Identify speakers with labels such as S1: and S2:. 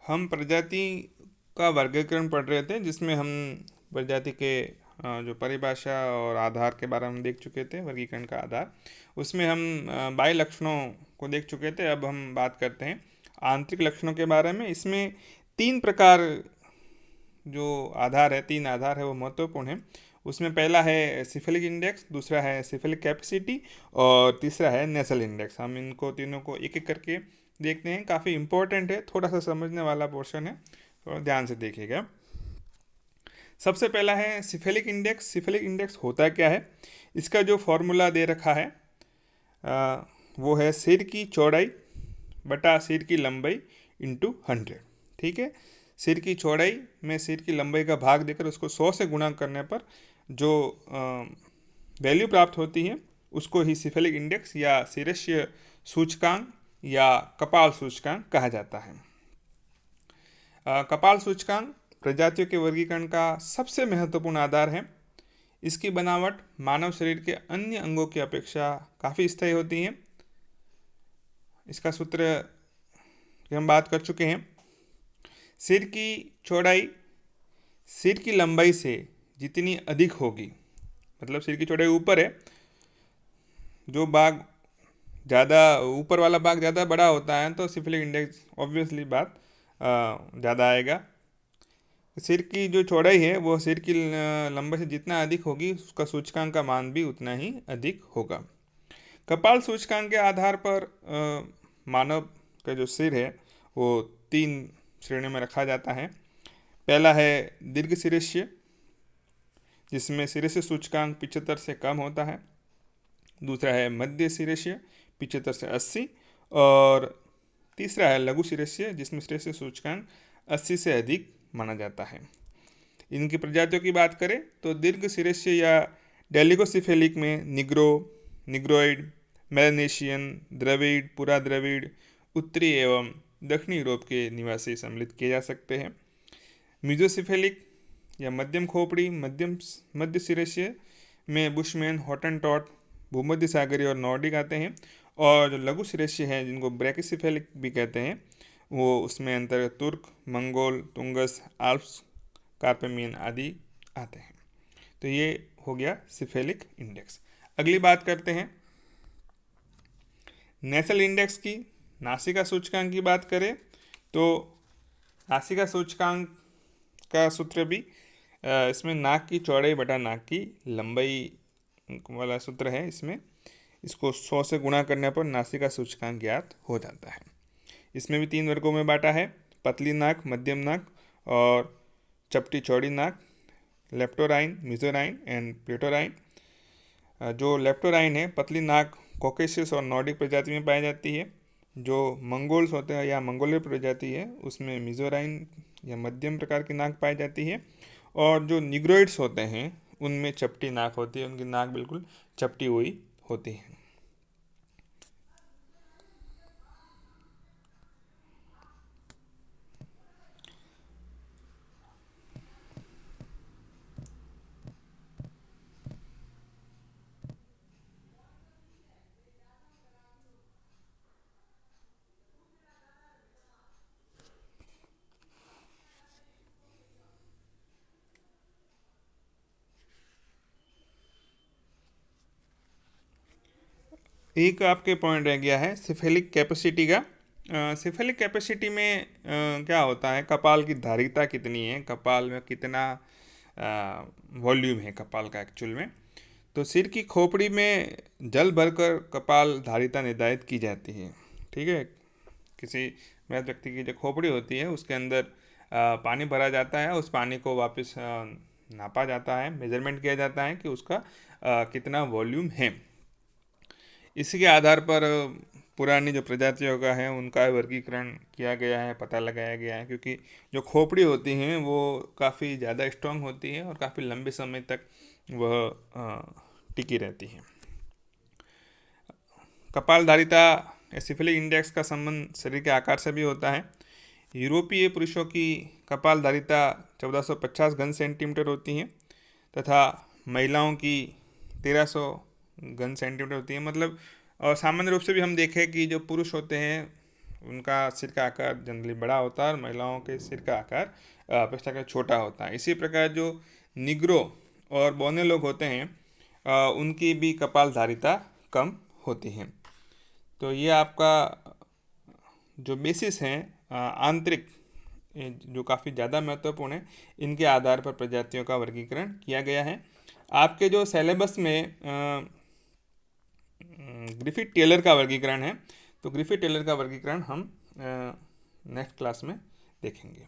S1: हम प्रजाति का वर्गीकरण पढ़ रहे थे, जिसमें हम प्रजाति के जो परिभाषा और आधार के बारे में देख चुके थे, वर्गीकरण का आधार। उसमें हम बाह्य लक्षणों को देख चुके थे। अब हम बात करते हैं आंतरिक लक्षणों के बारे में। इसमें तीन प्रकार जो आधार है, तीन आधार है, वो महत्वपूर्ण है। उसमें पहला है सिफिलिक इंडेक्स, दूसरा है सिफिलिक कैपेसिटी और तीसरा है नेसल इंडेक्स। हम इनको तीनों को एक एक करके देखते हैं। काफ़ी इंपॉर्टेंट है, थोड़ा सा समझने वाला पोर्शन है, थोड़ा ध्यान से देखिएगा। सबसे पहला है सिफिलिक इंडेक्स। सिफिलिक इंडेक्स होता क्या है, इसका जो फॉर्मूला दे रखा है वो है सिर की चौड़ाई बटा सिर की लंबाई इंटू 100। ठीक है, सिर की चौड़ाई में सिर की लंबाई का भाग देकर उसको 100 से गुणा करने पर जो वैल्यू प्राप्त होती है उसको ही सिफिलिक इंडेक्स या शिरस्ये सूचकांक या कपाल सूचकांक कहा जाता है। कपाल सूचकांक प्रजातियों के वर्गीकरण का सबसे महत्वपूर्ण आधार है। इसकी बनावट मानव शरीर के अन्य अंगों की अपेक्षा काफ़ी स्थायी होती है। इसका सूत्र की हम बात कर चुके हैं। सिर की चौड़ाई सिर की लंबाई से जितनी अधिक होगी, मतलब सिर की चौड़ाई ऊपर है, जो भाग ज़्यादा ऊपर वाला भाग ज़्यादा बड़ा होता है तो सिफिलिक इंडेक्स ऑब्वियसली बात ज़्यादा आएगा। सिर की जो चौड़ाई है वो सिर की लंबाई से जितना अधिक होगी उसका सूचकांक का मान भी उतना ही अधिक होगा। कपाल सूचकांक के आधार पर मानव का जो सिर है वो 3 श्रेणियों में रखा जाता है। पहला है दीर्घ शिरस्ये, जिसमें शिरस्ये सूचकांक 75 से कम होता है। दूसरा है मध्य शिरस्ये 75 से 80 और तीसरा है लघु शिरस्ये, जिसमें शिरस्ये सूचकांक 80 से अधिक माना जाता है। इनकी प्रजातियों की बात करें तो दीर्घ शिरस्ये या डेलिगोसिफेलिक में निग्रो, निग्रोइड, मेलानेशियन, द्रविड़, पुरा द्रविड़, उत्तरी एवं दक्षिणी यूरोप के निवासी सम्मिलित किए जा सकते हैं। मीजोसिफेलिक या मध्यम खोपड़ी मध्य शिरस्ये में बुशमैन, हॉटनटॉट, भूमध्य सागरीय और नॉर्डिक आते हैं। और जो लघु शिरस्ये हैं जिनको ब्रैकिसिफेलिक भी कहते हैं, वो उसमें अंतर्गत तुर्क, मंगोल, तुंगस, आल्प्स, कार्पेमियन आदि आते हैं। तो ये हो गया सिफेलिक इंडेक्स। अगली बात करते हैं नेसल इंडेक्स की। नासिका सूचकांक की बात करें तो नासिका सूचकांक का सूत्र भी इसमें नाक की चौड़ाई बटा नाक की लंबाई वाला सूत्र है। इसमें इसको 100 से गुणा करने पर नासिका सूचकांक ज्ञात हो जाता है। इसमें भी 3 वर्गों में बांटा है, पतली नाक, मध्यम नाक और चपटी चौड़ी नाक, लेप्टोराइन, मिजोराइन एंड प्लेटोराइन। जो लेप्टोराइन है, पतली नाक कॉकेशियस और नॉर्डिक प्रजाति में पाई जाती है। जो मंगोल्स होते हैं या मंगोलियन प्रजाति है उसमें मिजोराइन या मध्यम प्रकार की नाक पाई जाती है। और जो निग्रोइड्स होते हैं उनमें चपटी नाक होती है, उनकी नाक बिल्कुल चपटी हुई होती है। एक आपके पॉइंट रह गया है सिफेलिक कैपेसिटी का। सिफेलिक कैपेसिटी में क्या होता है, कपाल की धारिता कितनी है, कपाल में कितना वॉल्यूम है कपाल का एक्चुअल में। तो सिर की खोपड़ी में जल भरकर कपाल धारिता निर्धारित की जाती है। ठीक है, किसी मृत व्यक्ति की जो खोपड़ी होती है उसके अंदर पानी भरा जाता है, उस पानी को वापस नापा जाता है, मेजरमेंट किया जाता है कि उसका कितना वॉल्यूम है। इसी के आधार पर पुरानी जो प्रजातियों का है उनका वर्गीकरण किया गया है, पता लगाया गया है। क्योंकि जो खोपड़ी होती हैं वो काफ़ी ज़्यादा स्ट्रांग होती है और काफ़ी लंबे समय तक वह टिकी रहती है। कपालधारिता सिफिलिक इंडेक्स का संबंध शरीर के आकार से भी होता है। यूरोपीय पुरुषों की कपालधारिता 1450 घन सेंटीमीटर होती है तथा महिलाओं की 1300 घन सेंटीमीटर होती है। मतलब और सामान्य रूप से भी हम देखें कि जो पुरुष होते हैं उनका सिर का आकार जनरली बड़ा होता है और महिलाओं के सिर का आकार अपेक्षाकृत छोटा होता है। इसी प्रकार जो निग्रो और बौने लोग होते हैं उनकी भी कपालधारिता कम होती है। तो ये आपका जो बेसिस हैं आंतरिक जो काफ़ी ज़्यादा महत्वपूर्ण है, इनके आधार पर प्रजातियों का वर्गीकरण किया गया है। आपके जो सिलेबस में ग्रिफिथ टेलर का वर्गीकरण है, तो ग्रिफिथ टेलर का वर्गीकरण हम नेक्स्ट क्लास में देखेंगे।